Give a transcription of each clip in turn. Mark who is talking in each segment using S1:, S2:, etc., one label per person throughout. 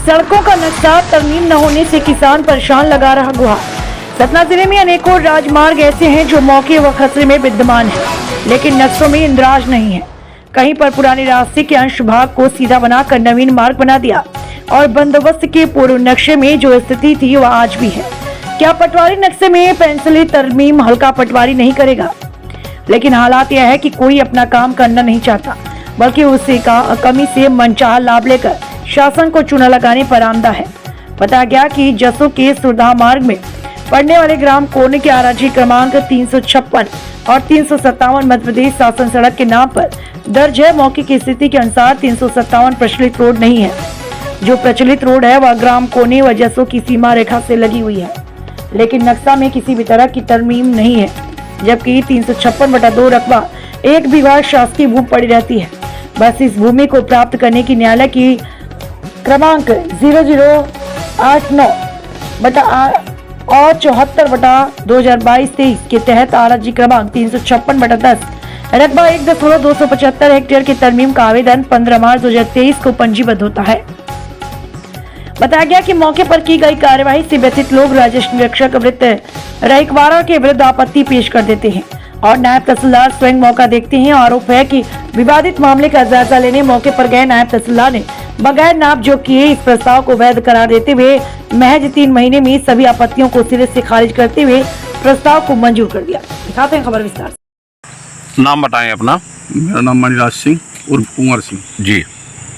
S1: सड़कों का नक्शा तरमीम न होने से किसान परेशान, लगा रहा गुहार। सतना जिले में अनेकों राजमार्ग ऐसे हैं जो मौके व खतरे में विद्यमान है, लेकिन नक्शों में इंद्राज नहीं है। कहीं पर पुराने रास्ते के अंश भाग को सीधा बनाकर नवीन मार्ग बना दिया और बंदोबस्त के पूर्व नक्शे में जो स्थिति थी वह आज भी है। क्या पटवारी नक्शे में पेंसिली तरमीम हल्का पटवारी नहीं करेगा? लेकिन हालात यह है कि कोई अपना काम करना नहीं चाहता, बल्कि उससे कमी से मनचाहा लाभ लेकर शासन को चूना लगाने पर आमदा है। बताया गया कि जसों के सुरधा मार्ग में पड़ने वाले ग्राम कोने के आरजी क्रमांक 356 और 357 मध्य प्रदेश शासन सड़क के नाम पर दर्ज है। मौके की स्थिति के अनुसार 357 प्रचलित रोड नहीं है। जो प्रचलित रोड है वह ग्राम कोने व जसों की सीमा रेखा से लगी हुई है, लेकिन नक्शा में किसी भी तरह की तरमीम नहीं है। जबकि 356/2 रकबा 1 बीघा शासकीय भूमि पड़ी रहती है। बस इस भूमि को प्राप्त करने की न्यायालय की क्रमांक 0089 और 74/2022-23 के तहत आरजी क्रमांक 356/10 रकबा 1.275 हेक्टेयर की तरमीम का आवेदन 15 मार्च 2023 को पंजीबद्ध होता है। बताया गया कि मौके पर की गई कार्यवाही से व्यथित लोग राजस्व निरीक्षक वृत्त रईकवाड़ा के विरुद्ध आपत्ति पेश कर देते हैं और नायब तहसीलदार स्वयं मौका देखते हैं। आरोप है कि विवादित मामले का जायजा लेने मौके पर गए नायब तहसीलदार ने बगैर नाप जोख किए इस प्रस्ताव को वैध करार देते हुए महज 3 महीने में सभी आपत्तियों को सिरे से खारिज करते हुए प्रस्ताव को मंजूर कर दिया। दिखाते हैं खबर विस्तार से।
S2: नाम बताएं अपना।
S3: मेरा नाम मणिराज सिंह उर्फ कुंवर सिंह।
S2: जी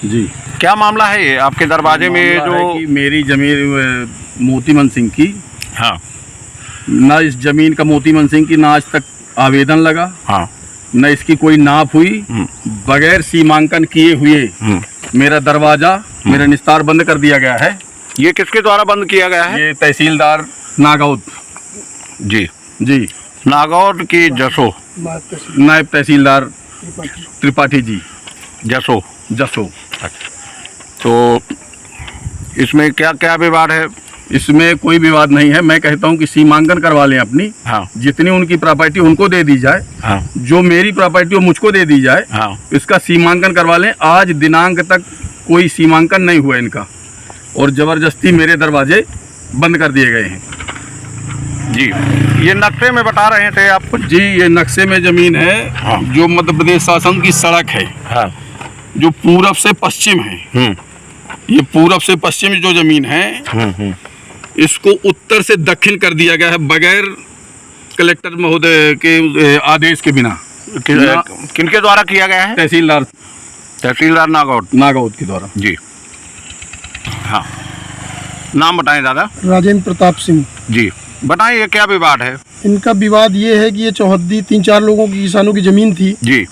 S3: जी,
S2: क्या मामला है ये आपके दरवाजे में जो
S3: कि मेरी जमीन मोतीमन सिंह की,
S2: हाँ
S3: ना इस जमीन का मोतीमन सिंह की ना आज तक आवेदन लगा,
S2: हाँ
S3: न इसकी कोई नाप हुई। बगैर सीमांकन किए हुए मेरा दरवाजा मेरा निस्तार बंद कर दिया गया है।
S2: ये किसके द्वारा बंद किया गया है?
S3: ये तहसीलदार नागौद
S2: जी
S3: जी,
S2: नागौर की जसो,
S3: नायब तहसीलदार त्रिपाठी जी
S2: जसो।
S3: तो
S2: इसमें क्या क्या विवाद है?
S3: इसमें कोई विवाद नहीं है। मैं कहता हूँ कि सीमांकन करवा लें अपनी।
S2: हाँ
S3: जितनी उनकी प्रॉपर्टी उनको दे दी जाए,
S2: हाँ
S3: जो मेरी प्रॉपर्टी वो मुझको दे दी जाए।
S2: हाँ
S3: इसका सीमांकन करवा लें। आज दिनांक तक कोई सीमांकन नहीं हुआ इनका और जबरदस्ती मेरे दरवाजे बंद कर दिए गए हैं।
S2: जी, ये नक्शे में बता रहे थे आप कुछ?
S3: जी, ये नक्शे में जमीन है।
S2: हाँ।
S3: जो मध्य प्रदेश शासन की सड़क है,
S2: हाँ
S3: जो पूरब से पश्चिम है, ये पूरब से पश्चिम जो जमीन है, इसको उत्तर से दक्षिण कर दिया गया है बगैर कलेक्टर महोदय के आदेश के बिना।
S2: किनके द्वारा किया गया है?
S3: तहसीलदार नागौद के द्वारा।
S2: जी हाँ, नाम बताएं दादा।
S4: राजेंद्र प्रताप सिंह।
S2: जी बताएं, ये क्या विवाद है?
S4: इनका विवाद ये है कि ये चौहद्दी 3-4 लोगों की किसानों की जमीन थी।
S2: जी,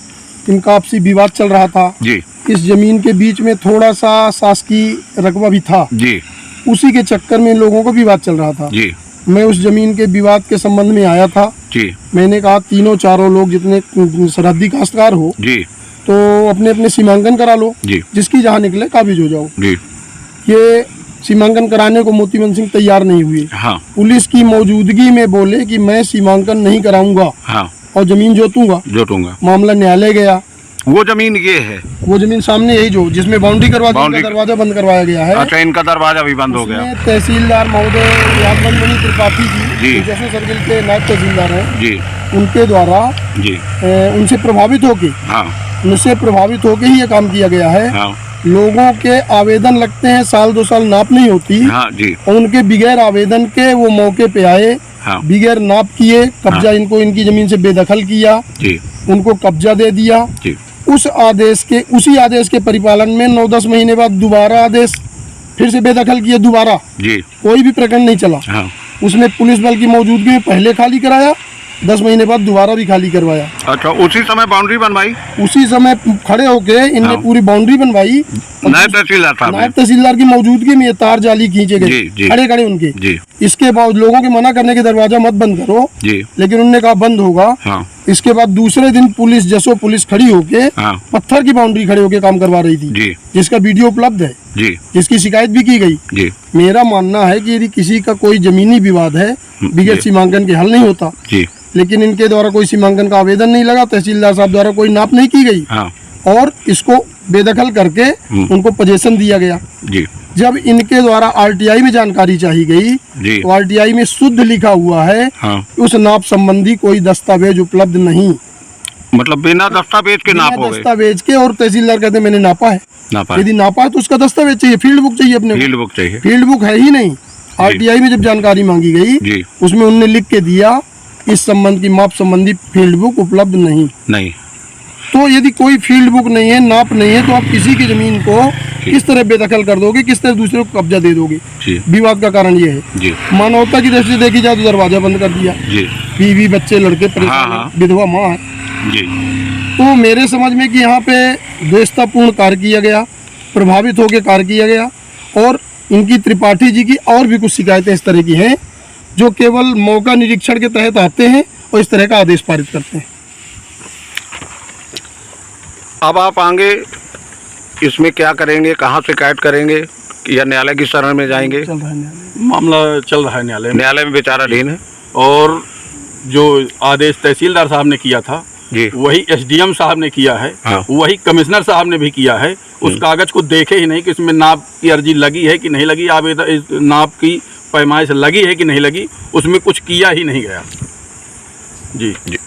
S4: इनका आपसी विवाद चल रहा था।
S2: जी
S4: इस जमीन के बीच में थोड़ा सा शासकीय रकबा भी था।
S2: जी,
S4: उसी के चक्कर में इन लोगों को विवाद चल रहा था।
S2: जी,
S4: मैं उस जमीन के विवाद के संबंध में आया था।
S2: जी,
S4: मैंने कहा 3-4 लोग जितने सरहदी काश्तकार हो
S2: जी,
S4: तो अपने अपने सीमांकन करा लो,
S2: जी,
S4: जिसकी जहाँ निकले काबिज हो जाओ।
S2: जी,
S4: ये सीमांकन कराने को मोतीमन सिंह तैयार नहीं हुए।
S2: हाँ,
S4: पुलिस की मौजूदगी में बोले कि मैं सीमांकन नहीं कराऊंगा
S2: हाँ,
S4: और जमीन जोतूंगा। मामला न्यायालय गया।
S2: वो जमीन ये है,
S4: वो जमीन सामने यही जो जिसमें बाउंड्री करवा दी, दरवाजा बंद करवाया गया है।
S2: अच्छा, इनका दरवाजा भी बंद हो गया।
S4: तहसीलदार महोदय यादवंत त्रिपाठी जी जैसे सर्किल के नायब तहसीलदार हैं
S2: जी,
S4: उनके द्वारा
S2: जी,
S4: उनसे प्रभावित होके ही ये काम किया गया है।
S2: हाँ,
S4: लोगों के आवेदन लगते हैं, 1-2 साल नाप नहीं होती।
S2: हाँ जी,
S4: और उनके बिगैर आवेदन के वो मौके पे आए,
S2: हाँ,
S4: बिगैर नाप किए कब्जा,
S2: हाँ,
S4: इनको इनकी जमीन से बेदखल किया
S2: जी,
S4: उनको कब्जा दे दिया।
S2: जी,
S4: उसी आदेश के परिपालन में 9-10 महीने बाद दोबारा आदेश फिर से बेदखल किया दोबारा।
S2: जी,
S4: कोई भी प्रकरण नहीं चला।
S2: हाँ,
S4: उसमें पुलिस बल की मौजूदगी में पहले खाली कराया, 10 महीने बाद दोबारा भी खाली करवाया।
S2: अच्छा, उसी समय बाउंड्री बनवाई?
S4: उसी समय खड़े होके इनने
S2: हाँ,
S4: पूरी बाउंड्री बनवाई।
S2: नायब तहसीलदार साहब,
S4: नायब तहसीलदार की मौजूदगी में ये तार जाली खींचे गए खड़े उनके।
S2: जी,
S4: इसके बाद लोगों के मना करने के दरवाजा मत बंद करो,
S2: जी,
S4: लेकिन उन्होंने कहा बंद होगा।
S2: हाँ,
S4: इसके बाद दूसरे दिन पुलिस खड़ी होके
S2: हाँ,
S4: पत्थर की बाउंड्री खड़े होके काम करवा रही थी।
S2: जी,
S4: जिसका वीडियो उपलब्ध है,
S2: जी,
S4: जिसकी शिकायत भी की गई।
S2: जी,
S4: मेरा मानना है कि यदि किसी का कोई जमीनी विवाद है, बिगैर सीमांकन के हल नहीं होता।
S2: जी,
S4: लेकिन इनके द्वारा कोई सीमांकन का आवेदन नहीं लगा, तहसीलदार साहब द्वारा कोई नाप नहीं की गई।
S2: हाँ,
S4: और इसको बेदखल करके उनको पोजीशन दिया गया।
S2: जी,
S4: जब इनके द्वारा आरटीआई में जानकारी चाहिए गई
S2: जी।
S4: तो आरटीआई में शुद्ध लिखा हुआ है
S2: हाँ।
S4: उस नाप संबंधी कोई दस्तावेज उपलब्ध नहीं।
S2: मतलब बिना दस्तावेज के नाप हो गए।
S4: दस्तावेज के, और तहसीलदार कहते मैंने नापा है।
S2: नापा है।
S4: यदि नापा है तो उसका दस्तावेज चाहिए, फील्ड बुक चाहिए अपने को।
S2: फील्ड बुक चाहिए।
S4: फील्ड बुक है ही नहीं। आरटीआई में जब जानकारी मांगी गई
S2: जी।
S4: उसमें उन्होंने लिख के दिया इस संबंध की माप संबंधी फील्ड बुक उपलब्ध नहीं।
S2: नहीं।
S4: तो यदि कोई फील्ड बुक नहीं है, नाप नहीं है, तो आप किसी की जमीन को किस तरह बेदखल कर दोगे, किस तरह दूसरे को कब्जा दे दोगे?
S2: जी।
S4: विवाद का कारण ये है।
S2: जी।
S4: मानवता की दृष्टि से देखी जाए तो दरवाजा बंद कर दिया,
S2: जी।
S4: बीवी बच्चे लड़के परेशान
S2: हाँ, हाँ।
S4: हैं, विधवा माँ है।
S2: जी।
S4: तो मेरे समझ में कि यहाँ पे द्वेषतापूर्ण कार्य किया गया, प्रभावित होकर कार्य किया गया, और इनकी त्रिपाठी जी की और भी कुछ शिकायतें इस तरह की हैं जो केवल मौका निरीक्षण के तहत आते हैं और इस तरह का आदेश पारित करते हैं।
S2: अब आप आगे इसमें क्या करेंगे, कहाँ शिकायत करेंगे, या न्यायालय की शरण में जाएंगे?
S4: चल रहा है न्यायालय।
S3: मामला चल रहा है न्यायालय में।
S2: न्यायालय में विचाराधीन है।
S3: और जो आदेश तहसीलदार साहब ने किया था
S2: जी।
S3: वही एसडीएम साहब ने किया है।
S2: हाँ।
S3: वही कमिश्नर साहब ने भी किया है। उस कागज को देखे ही नहीं कि इसमें नाप की अर्जी लगी है कि नहीं लगी, आवेदन इस नाप की पैमाइश लगी है कि नहीं लगी, उसमें कुछ किया ही नहीं गया। जी।
S2: जी।